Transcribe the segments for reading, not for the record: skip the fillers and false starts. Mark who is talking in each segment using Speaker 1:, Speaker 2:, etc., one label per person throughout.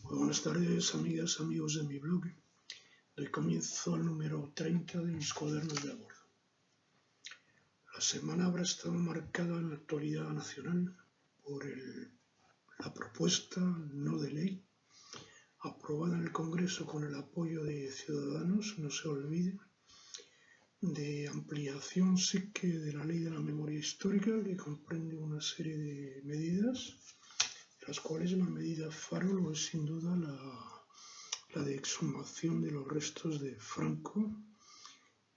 Speaker 1: Muy buenas tardes, amigas, amigos de mi blog. Doy comienzo al número 30 de mis cuadernos de a bordo. La semana habrá estado marcada en la actualidad nacional por la propuesta no de ley aprobada en el Congreso con el apoyo de Ciudadanos, no se olvide, de ampliación sí que de la ley de la memoria histórica, que comprende una serie de medidas, de las cuales la medida faro lo es sin duda la de exhumación de los restos de Franco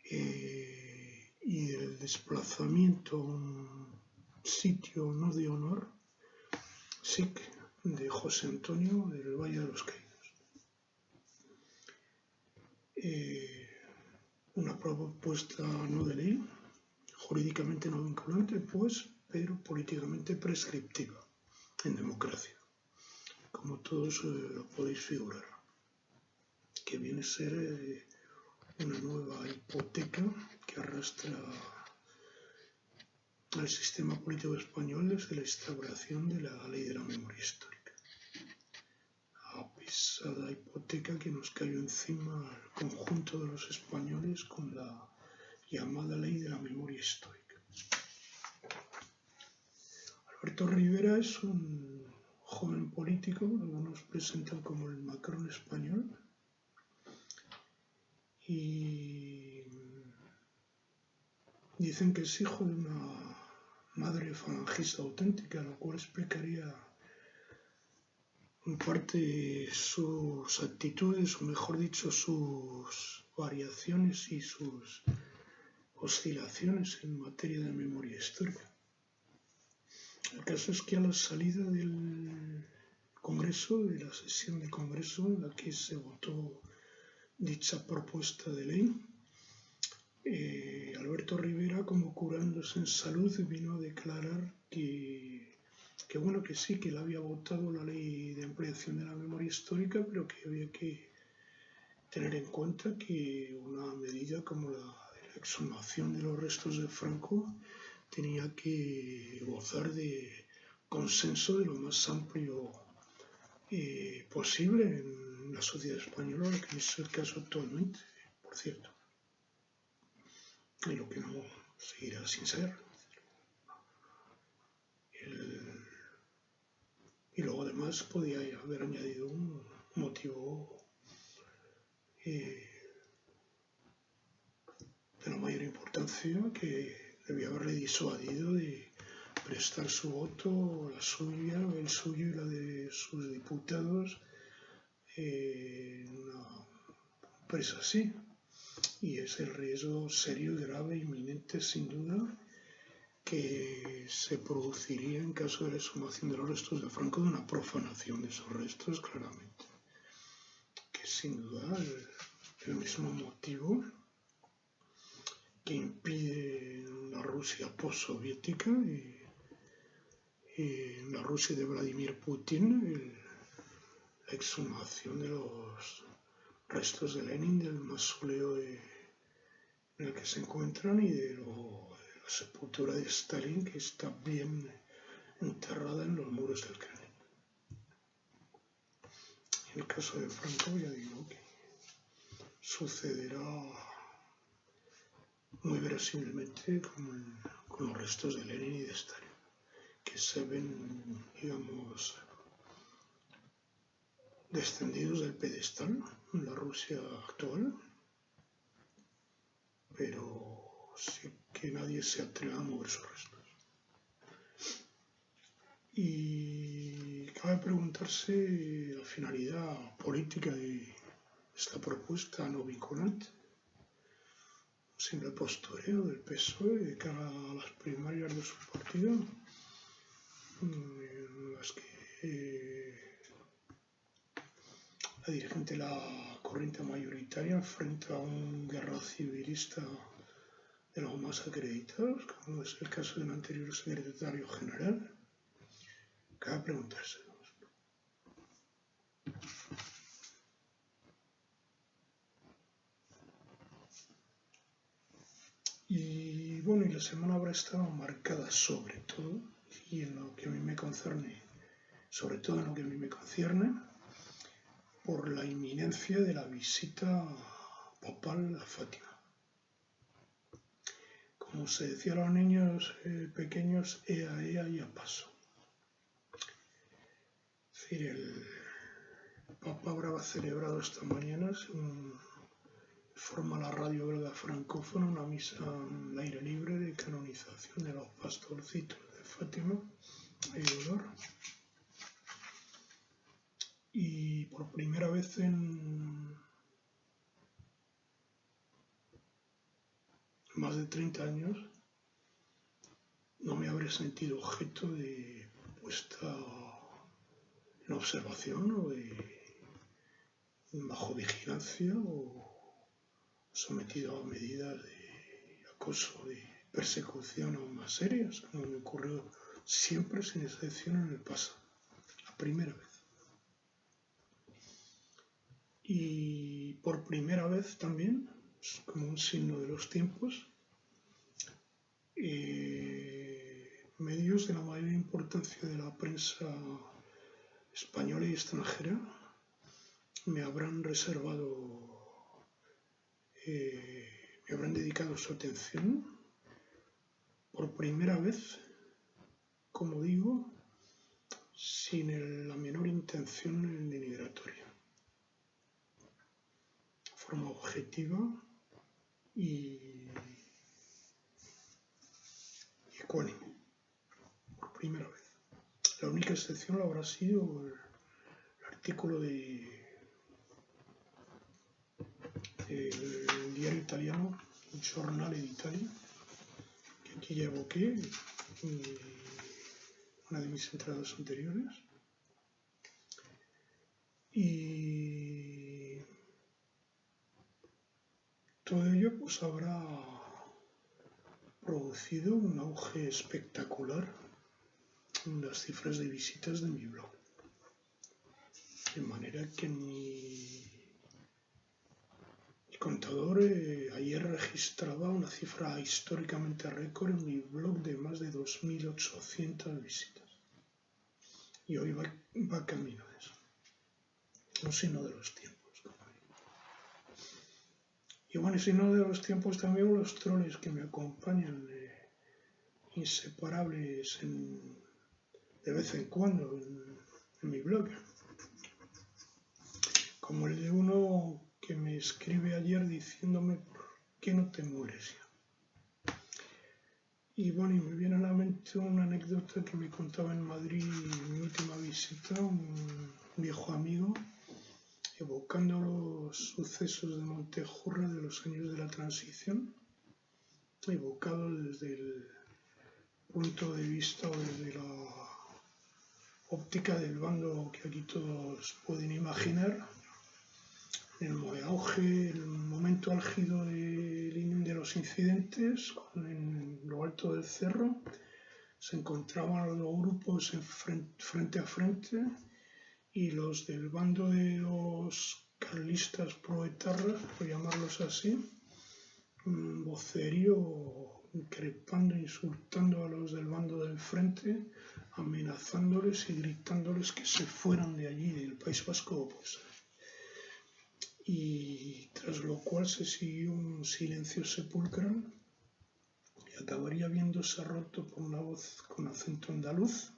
Speaker 1: y el desplazamiento a un sitio no de honor, SIC, de José Antonio del Valle de los Caídos. Una propuesta no de ley, jurídicamente no vinculante, pues, pero políticamente prescriptiva en democracia, como todos lo podéis figurar, que viene a ser una nueva hipoteca que arrastra al sistema político español desde la instauración de la ley de la memoria histórica. A pesada hipoteca que nos cayó encima al conjunto de los españoles con la llamada ley de la memoria histórica. Alberto Rivera es un joven político, algunos presentan como el Macron español, y dicen que es hijo de una madre falangista auténtica, lo cual explicaría en parte sus actitudes, o mejor dicho, sus variaciones y sus oscilaciones en materia de memoria histórica. El caso es que a la salida del Congreso, de la sesión del Congreso en la que se votó dicha propuesta de ley, Alberto Rivera, como curándose en salud, vino a declarar que sí, que él había votado la ley de ampliación de la memoria histórica, pero que había que tener en cuenta que una medida como la de la exhumación de los restos de Franco tenía que gozar de consenso de lo más amplio posible en la sociedad española, que es el caso actualmente, por cierto, y lo que no seguirá sin ser. Y luego además podía haber añadido un motivo de la mayor importancia, que debía haberle disuadido de prestar su voto, la suya, el suyo y la de sus diputados en una empresa así. Y es el riesgo serio, grave, inminente, sin duda, que se produciría en caso de la exhumación de los restos de Franco, de una profanación de esos restos, claramente. Que sin duda el mismo motivo que impide en la Rusia postsoviética y en la Rusia de Vladimir Putin la exhumación de los restos de Lenin, del mausoleo en el que se encuentran, y de la sepultura de Stalin, que está bien enterrada en los muros del Kremlin. En el caso de Franco, ya digo que sucederá muy verosímilmente con los restos de Lenin y de Stalin, que se ven, digamos, descendidos del pedestal en la Rusia actual, pero sí que nadie se atreve a mover sus restos. Y cabe preguntarse la finalidad política de esta propuesta no vinculante, un simple postureo del PSOE de cara a las primarias de su partido, en las que la dirigente de la corriente mayoritaria enfrenta a un guerra civilista de los más acreditados, como es el caso del anterior secretario general. Cabe preguntarse. Y bueno, y la semana habrá estado marcada sobre todo, y en lo que a mí me concierne, sobre todo en lo que a mí me concierne, por la inminencia de la visita papal a Fátima. Como se decía a los niños pequeños, ea y a paso. Es decir, el Papa habrá celebrado esta mañana, según informa la radio belga francófona, una misa al aire libre de canonización de los pastorcitos de Fátima y Dolor. Y por primera vez en más de 30 años no me habré sentido objeto de puesta en observación o bajo vigilancia o sometido a medidas de acoso, de persecución aún más serias, como me ocurrió siempre sin excepción en el pasado, la primera vez. Y por primera vez también, como un signo de los tiempos, medios de la mayor importancia de la prensa española y extranjera me habrán dedicado su atención por primera vez, como digo, sin la menor intención denigratoria, de forma objetiva y ecuánime, por primera vez. La única excepción lo habrá sido el artículo del diario italiano, el Giornale d'Italia, que aquí ya evoqué en una de mis entradas anteriores. Y todo ello pues habrá producido un auge espectacular en las cifras de visitas de mi blog. De manera que mi contador ayer registraba una cifra históricamente récord en mi blog de más de 2.800 visitas. Y hoy va camino de eso. Un signo de los tiempos, como digo. Y bueno, y signo de los tiempos también los troles que me acompañan, inseparables de vez en cuando en mi blog. Como el de uno que me escribe ayer diciéndome ¿por qué no te mueres ya? Y bueno, y me viene a la mente una anécdota que me contaba en Madrid en mi última visita, un viejo amigo, evocando los sucesos de Montejurra de los años de la transición, evocado desde el punto de vista o desde la óptica del bando que aquí todos pueden imaginar. El momento álgido de los incidentes, en lo alto del cerro, se encontraban los grupos frente a frente y los del bando de los carlistas proetarras, por llamarlos así, vocerío, increpando, insultando a los del bando del frente, amenazándoles y gritándoles que se fueran de allí, del País Vasco, pues. Y tras lo cual se siguió un silencio sepulcral y acabaría viéndose roto por una voz con acento andaluz,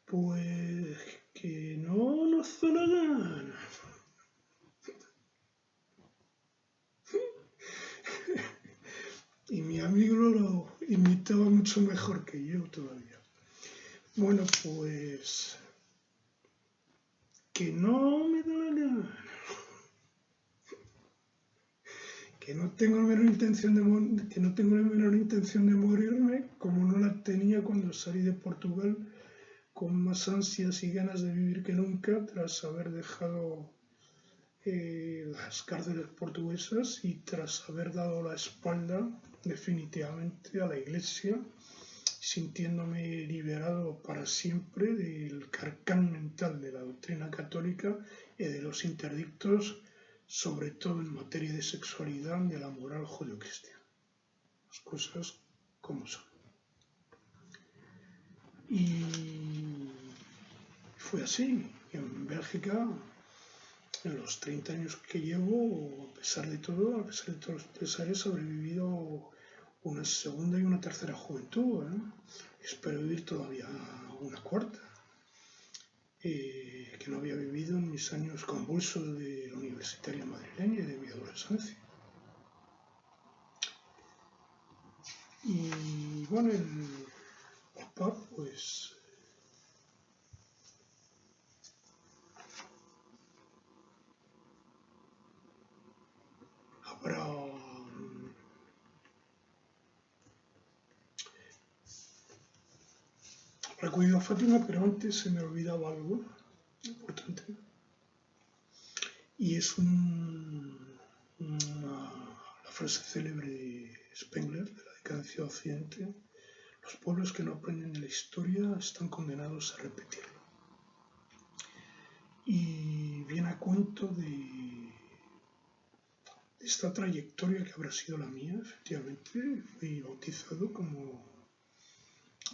Speaker 1: pues que no nos sonarán. Y mi amigo lo imitaba mucho mejor que yo todavía. Bueno, pues que no me da la gana. Que no tengo la menor intención de morirme, como no la tenía cuando salí de Portugal con más ansias y ganas de vivir que nunca, tras haber dejado las cárceles portuguesas y tras haber dado la espalda definitivamente a la Iglesia, sintiéndome liberado para siempre del carcán mental de la doctrina católica y de los interdictos, sobre todo en materia de sexualidad, de la moral judeocristiana. Las cosas como son. Y fue así. En Bélgica en los 30 años que llevo, a pesar de todo, a pesar de todos los pesares, habré vivido una segunda y una tercera juventud, ¿eh? Espero vivir todavía una cuarta, que no había vivido en mis años convulsos de la universitaria madrileña y de mi adolescencia. Y bueno, el papá, pues habrá acudido a Fátima, pero antes se me olvidaba algo importante. Y es la frase célebre de Spengler, de la decadencia de Occidente: los pueblos que no aprenden de la historia están condenados a repetirlo. Y viene a cuento de esta trayectoria que habrá sido la mía. Efectivamente, fui bautizado como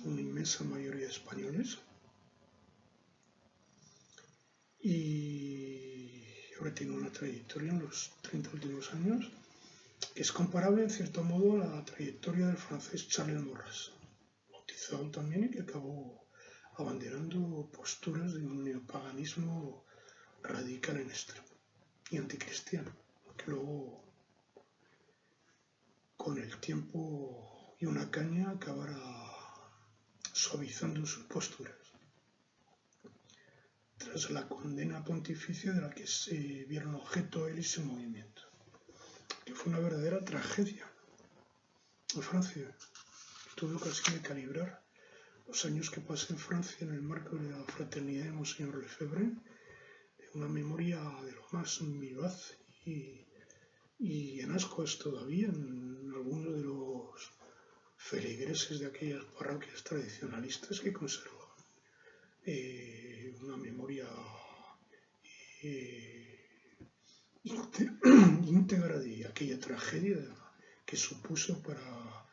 Speaker 1: una inmensa mayoría de españoles y ahora tengo una trayectoria en los 30 últimos años que es comparable en cierto modo a la trayectoria del francés Charles Maurras, bautizado también y que acabó abanderando posturas de un neopaganismo radical en extremo y anticristiano, que luego con el tiempo y una caña acabará suavizando sus posturas tras la condena pontificia de la que se vieron objeto él y su movimiento, que fue una verdadera tragedia en Francia. Tuve ocasión de calibrar los años que pasé en Francia en el marco de la fraternidad de Monseñor Lefebvre, de una memoria de lo más vivaz y en ascuas todavía en algunos de los feligreses de aquellas parroquias tradicionalistas que conservan una memoria íntegra de aquella tragedia que supuso para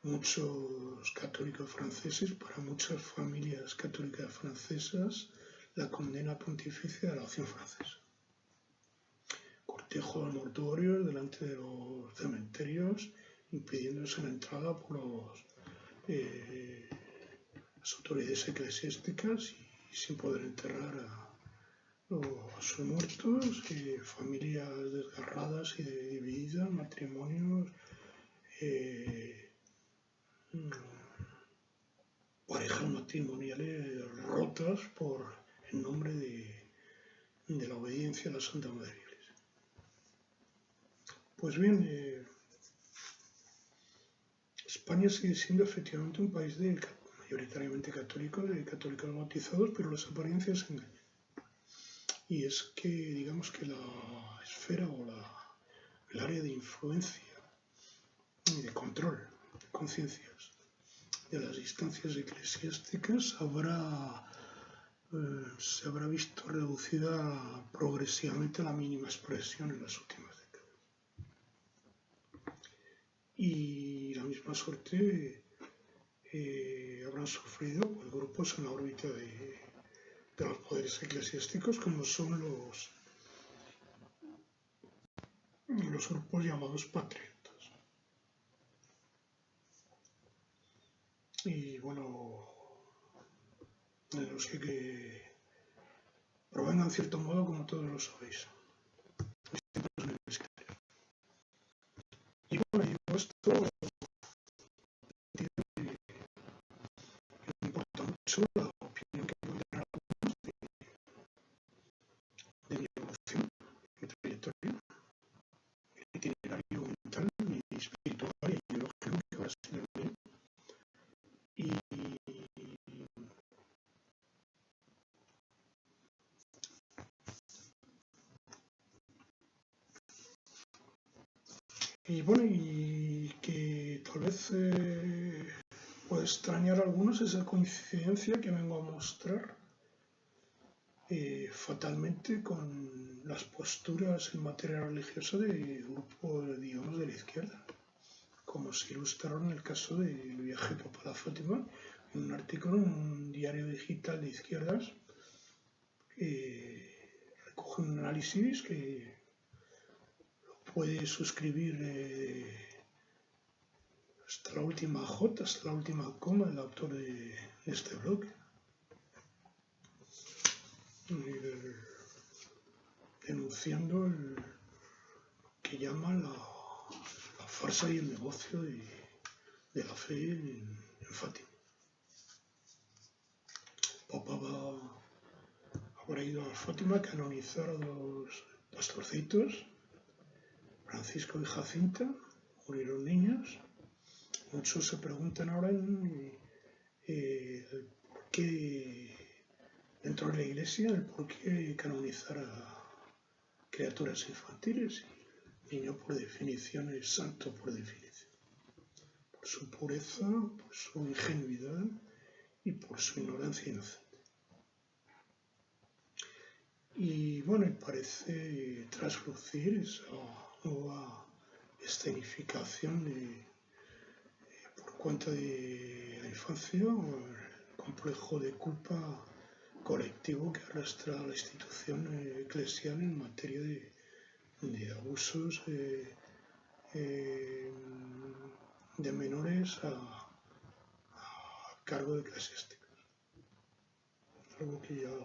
Speaker 1: muchos católicos franceses, para muchas familias católicas francesas, la condena pontificia de la opción francesa. Cortejos mortuorios delante de los cementerios, impidiéndose la entrada por las autoridades eclesiásticas y sin poder enterrar a sus muertos, familias desgarradas y divididas, matrimonios, parejas matrimoniales rotas en nombre de la obediencia a la Santa Madre Iglesia. Pues bien, España sigue siendo efectivamente un país mayoritariamente católico, de católicos bautizados, pero las apariencias engañan. Y es que, digamos que la esfera o el área de influencia y de control de conciencias de las instancias eclesiásticas se habrá visto reducida progresivamente a la mínima expresión en las últimas décadas. Y la misma suerte habrán sufrido pues, grupos en la órbita de los poderes eclesiásticos, como son los grupos llamados patriotas. Y bueno, de los que provengan en cierto modo, como todos lo sabéis, y bueno, digo esto, me importa mucho la opinión que pueden tener algunos de mi evolución, mi trayectoria, mi itinerario mental, mi espiritual y ideológico que ahora se le ve. Y bueno, y que tal vez puede extrañar a algunos esa coincidencia que vengo a mostrar fatalmente con las posturas en materia religiosa de grupos, digamos, de la izquierda, como se ilustraron en el caso del viaje papal a Fátima, en un artículo en un diario digital de izquierdas, coge un análisis que lo puede suscribir hasta la última J, hasta la última coma, el autor de este blog. Denunciando lo que llama la farsa y el negocio de la fe en Fátima. El Papa habrá ido a Fátima a canonizar a los pastorcitos, Francisco y Jacinta, murieron niños. Muchos se preguntan ahora por qué dentro de la Iglesia, el por qué canonizar a criaturas infantiles. Y el niño por definición es santo por definición, por su pureza, por su ingenuidad y por su ignorancia inocente. Y bueno, parece traslucir esa nueva escenificación por cuenta de la infancia o el complejo de culpa colectivo que arrastra a la institución eclesial en materia de abusos de menores a cargo de eclesiásticos. Algo que ya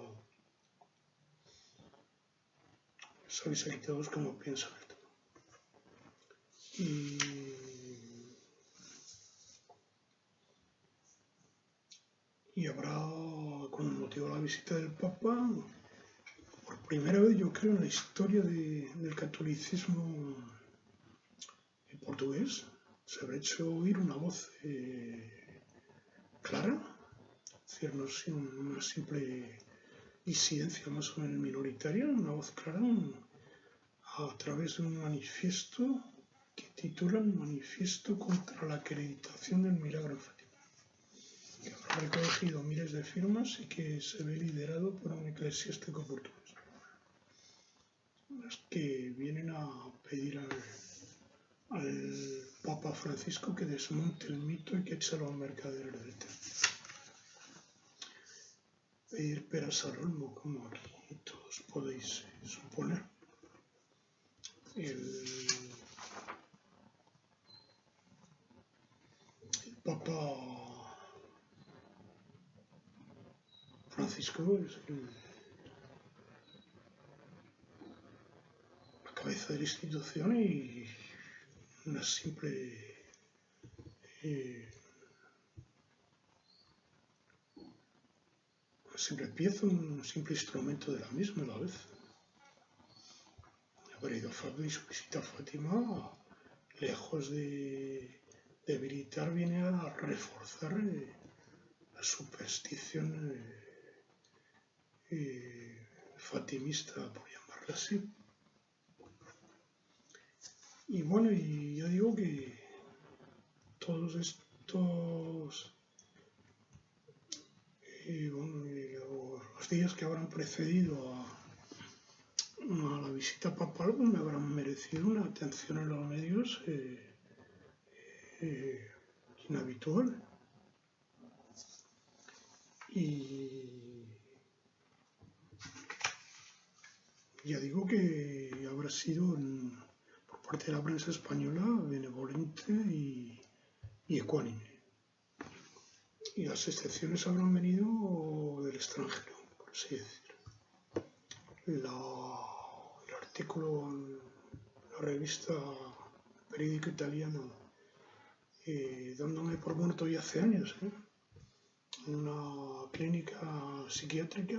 Speaker 1: sabéis aquí todos cómo piensan el tema. Y habrá, con motivo de la visita del Papa, por primera vez yo creo en la historia del catolicismo portugués, se habrá hecho oír una voz clara, es decir, no una simple disidencia más o menos minoritaria, una voz clara a través de un manifiesto que titulan Manifiesto contra la acreditación del milagro en Fátima, que habrá recogido miles de firmas y que se ve liderado por un eclesiástico portugués, las que vienen a pedir al Papa Francisco que desmonte el mito y que eche a los mercaderes del templo. Pedir peras al olmo, como aquí todos podéis suponer. El Papa Francisco es la cabeza de la institución y una simple pieza, un simple instrumento de la misma a la vez. Habrá ido a Fátima y su visita a Fátima, lejos de debilitar, viene a reforzar la superstición fatimista, por llamarla así. Y bueno, y yo digo que todos estos los días que habrán precedido a la visita papal me habrán merecido una atención en los medios inhabitual. Y ya digo que habrá sido por parte de la prensa española benevolente y ecuánime. Y las excepciones habrán venido del extranjero, por así decirlo. El artículo en la revista, el periódico italiano, dándome por muerto ya hace años, en una clínica psiquiátrica,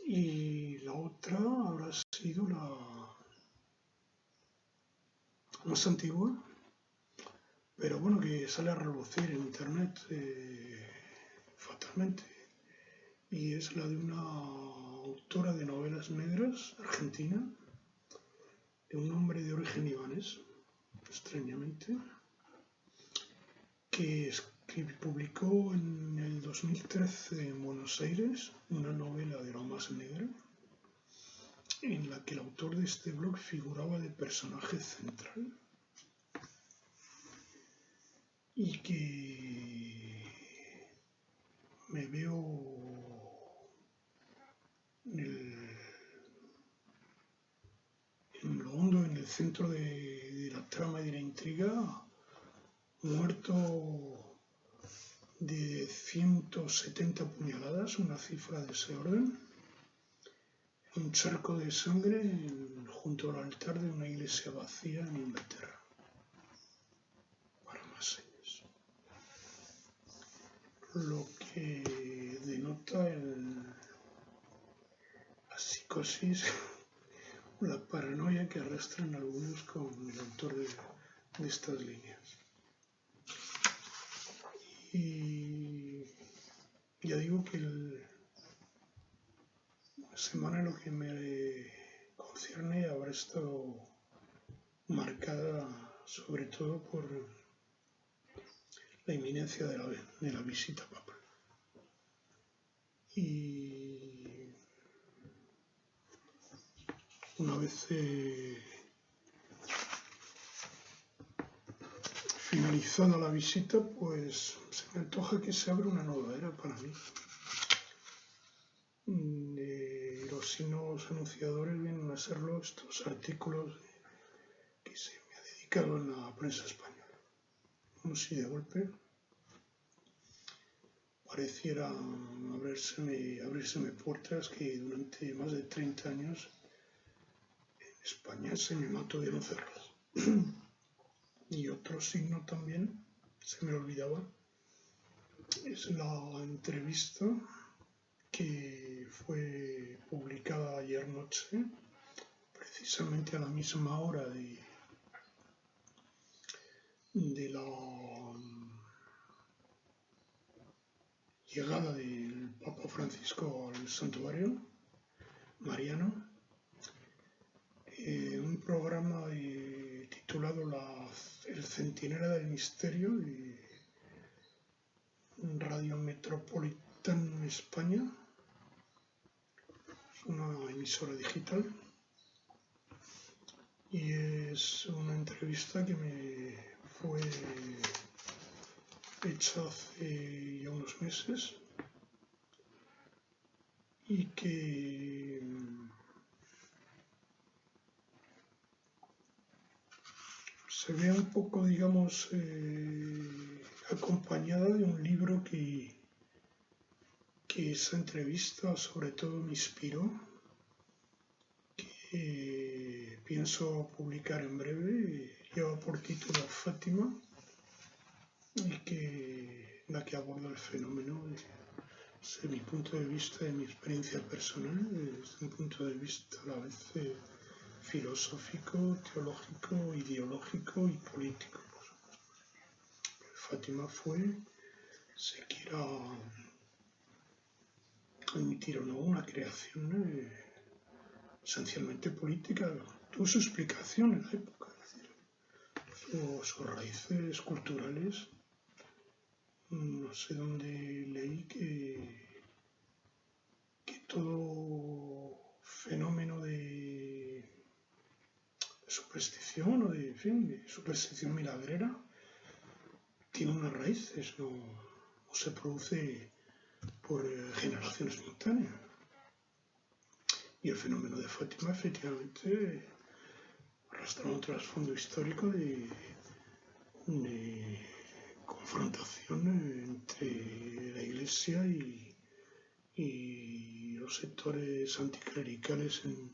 Speaker 1: y la otra habrá sido la más antigua, pero bueno, que sale a relucir en internet fatalmente, y es la de una autora de novelas negras argentina, de un hombre de origen libanés, extrañamente, que publicó en el 2013 en Buenos Aires una novela de lo más negra, en la que el autor de este blog figuraba de personaje central y que me veo en el el centro de la trama y de la intriga, muerto de 170 puñaladas, una cifra de ese orden, un charco de sangre junto al altar de una iglesia vacía en Inglaterra. Para más señas. Lo que denota la psicosis, la paranoia que arrastran algunos con el autor de estas líneas. Y ya digo que la semana en lo que me concierne habrá estado marcada sobre todo por la inminencia de la visita papal. Y una vez finalizada la visita, pues se me antoja que se abre una nueva era para mí. Los signos anunciadores vienen a serlo estos artículos que se me ha dedicado en la prensa española. Como si de golpe pareciera abrírseme puertas que durante más de 30 años en España se me mató de no cerrarlas. Y otro signo también, se me olvidaba, es la entrevista que fue publicada ayer noche, precisamente a la misma hora de la llegada del Papa Francisco al santuario mariano, un programa titulado El Centinela del Misterio de Radio Metropolitano España, una emisora digital, y es una entrevista que me fue hecha hace ya unos meses y que se ve un poco, digamos, acompañada de un libro que esa entrevista sobre todo me inspiró, que pienso publicar en breve, lleva por título Fátima, y la que aborda el fenómeno desde mi punto de vista, de mi experiencia personal, desde un punto de vista a la vez filosófico, teológico, ideológico y político. Fátima fue, se quiera admitir o no, una creación esencialmente política. Tuvo su explicación en la época, es decir, sus raíces culturales. No sé dónde leí que todo fenómeno de superstición o de superstición milagrera tiene unas raíces, no se produce por generación espontánea. Y el fenómeno de Fátima efectivamente arrastra un trasfondo histórico de confrontación entre la Iglesia y los sectores anticlericales en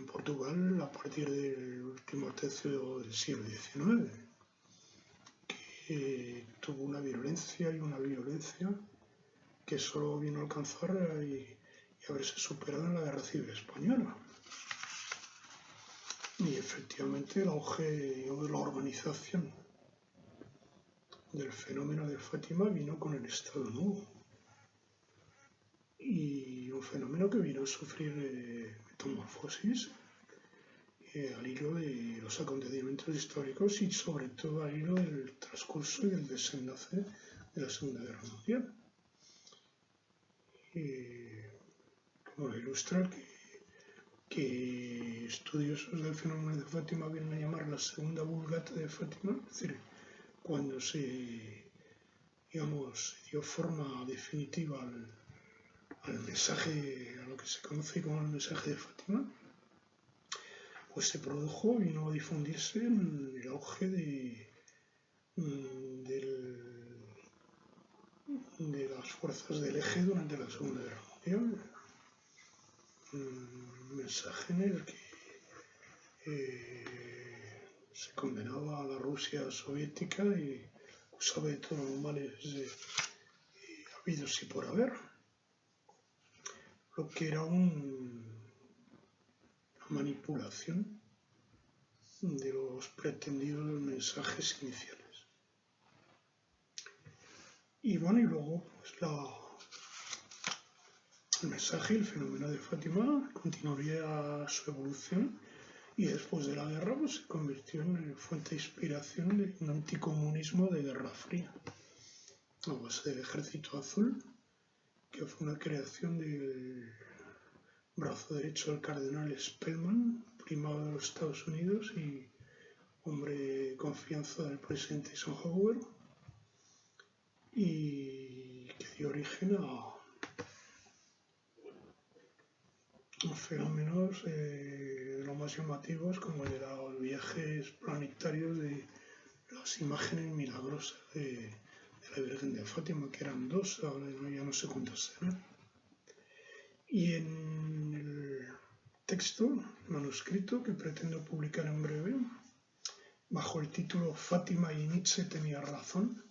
Speaker 1: Portugal a partir del último tercio del siglo XIX, que tuvo una violencia que solo vino a alcanzar y haberse superado en la Guerra Civil Española. Y efectivamente el auge de la organización del fenómeno de Fátima vino con el Estado Nuevo. Y un fenómeno que vino a sufrir metamorfosis al hilo de los acontecimientos históricos y sobre todo al hilo del transcurso y del desenlace de la Segunda Guerra Mundial. Como lo ilustra que estudiosos del fenómeno de Fátima vienen a llamar la segunda vulgata de Fátima, es decir, cuando se dio forma definitiva al mensaje, a lo que se conoce como el mensaje de Fátima, pues se produjo, vino a difundirse en el auge de las fuerzas del eje durante la Segunda Guerra Mundial. Un mensaje en el que se condenaba a la Rusia soviética y acusaba de todos los males habidos y por haber, lo que era una manipulación de los pretendidos mensajes iniciales. Y bueno, y luego pues el mensaje, el fenómeno de Fátima continuaría su evolución y después de la guerra pues, se convirtió en fuente de inspiración de un anticomunismo de Guerra Fría, a base del Ejército Azul, que fue una creación del brazo derecho del cardenal Spellman, primado de los Estados Unidos y hombre de confianza del presidente Eisenhower, y que dio origen a fenómenos de lo más llamativos como el de los viajes planetarios de las imágenes milagrosas de la Virgen de Fátima, que eran dos, ahora ya no sé cuántas eran. Y en el texto manuscrito que pretendo publicar en breve, bajo el título Fátima y Nietzsche tenía razón,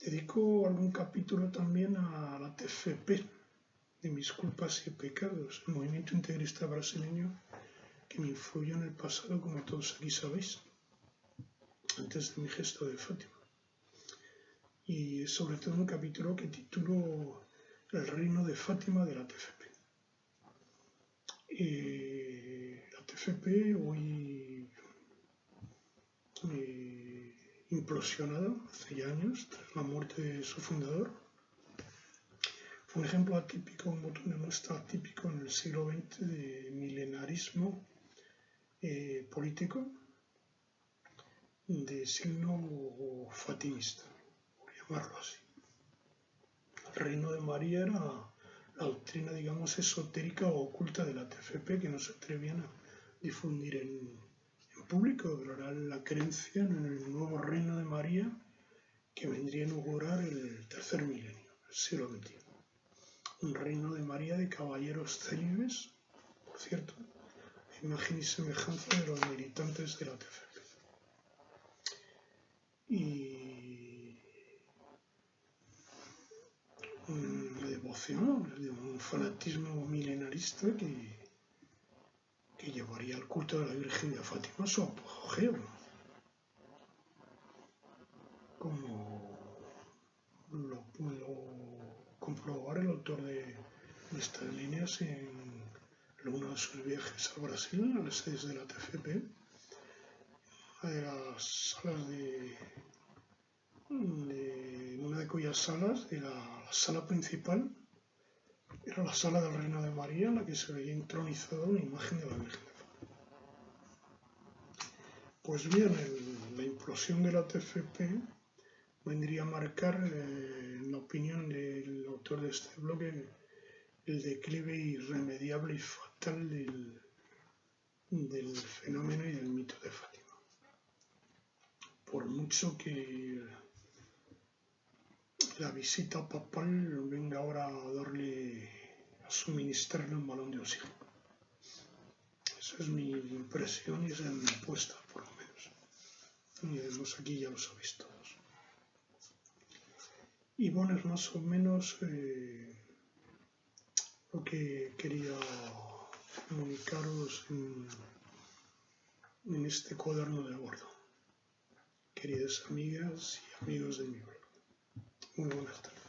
Speaker 1: dedico algún capítulo también a la TFP, de mis culpas y pecados, el movimiento integrista brasileño que me influyó en el pasado, como todos aquí sabéis, antes de mi gesto de Fátima. Y sobre todo un capítulo que titulo El reino de Fátima de la TFP. La TFP hoy implosionada hace ya años, tras la muerte de su fundador. Fue un ejemplo atípico, un botón de muestra atípico en el siglo XX de milenarismo político de signo fatimista, por llamarlo así. El reino de María era la doctrina, digamos, esotérica o oculta de la TFP que no se atrevían a difundir en público, pero era la creencia en el nuevo reino de María que vendría a inaugurar el tercer milenio, el siglo XXI. Un reino de María de caballeros célibes, por cierto, imagen y semejanza de los militantes de la TFP. Y una devoción, un fanatismo milenarista que llevaría al culto de la Virgen de Fátima a su apogeo, como lo pudo comprobar el autor de estas líneas en uno de sus viajes a Brasil, a las sedes de la TFP, de las salas una de cuyas salas, de la sala principal, era la sala del Reino de María, en la que se veía entronizada una imagen de la Virgen de Fátima. Pues bien, la implosión de la TFP vendría a marcar, en la opinión del autor de este blog, el declive irremediable y fatal del fenómeno y del mito de Fátima. Por mucho que la visita papal venga ahora a suministrarle un balón de oxígeno. Esa es mi impresión y esa es mi apuesta, por lo menos. Y además aquí ya lo sabéis todos. Y bueno, es más o menos lo que quería comunicaros en este cuaderno de bordo. Queridas amigas y amigos de mi blog. Muy buenas tardes.